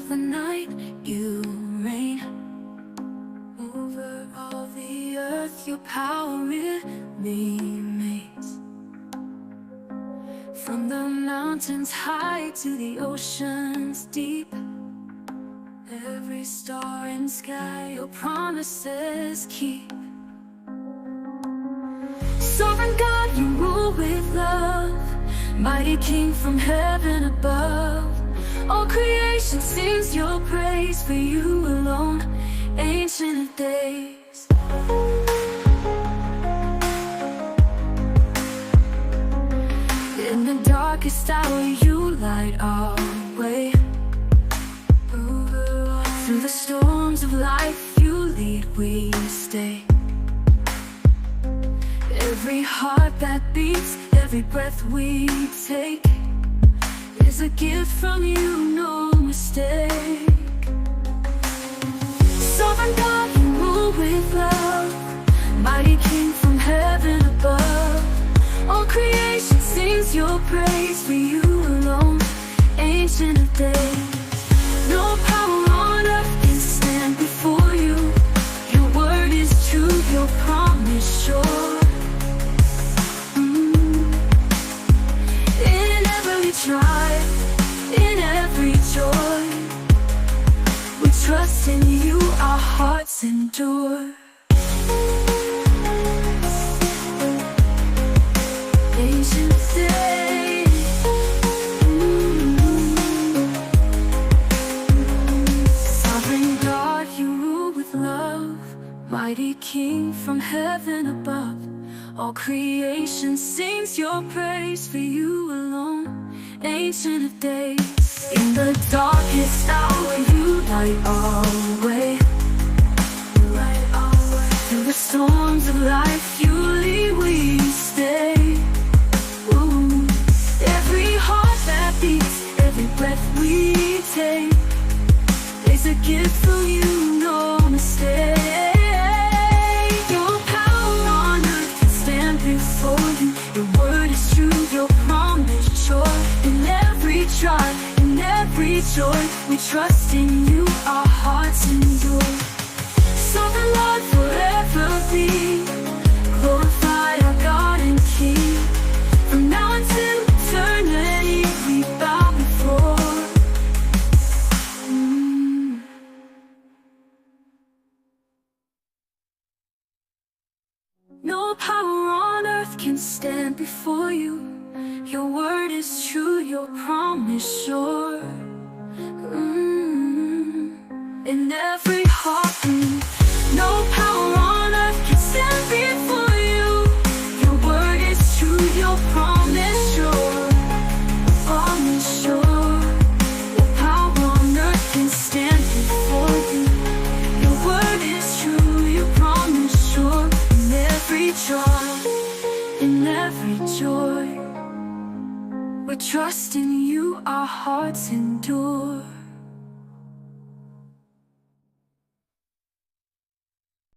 of the night, you reign over all the earth. Your power remains. From the mountains high to the oceans deep, every star in sky your promises keep. Sovereign God, you rule with love, mighty King from heaven above. All creation sings your praise, for you alone, Ancient of Days. In the darkest hour you light our way. Through the storms of life you lead, we stay. Every heart that beats, every breath we take, is a gift from you, no mistake. Sovereign God, you rule with love, mighty King from heaven above. All creation sings your praise, for you alone, Ancient of Days. No power on earth can stand before you. Your word is true, your promise sure. In every trial, in every joy, we trust in you, our hearts endure. Ancient of Days. Sovereign God, you rule with love, mighty King from heaven above. All creation sings your praise, for you alone, Ancient of Days. In the darkest hour you light our way. Through the storms of life you lead, we stay. Ooh. Every heart that beats, every breath we take, is a gift from you, no mistake. Your power on earth can stand before you. Your word is true, your promise sure. In every trial, in every joy, we trust in you, our hearts endure. Sovereign Lord, forever be glorified, our God and King. From now until eternity we bow before. No power on earth can stand before you. Your word is true, your promise sure. In every heartbeat, no power on earth can stand before you. Your word is true, your promise sure. Promise sure. No power on earth can stand before you. Your word is true, your promise sure. In every trial, in every joy, we trust in you, our hearts endure.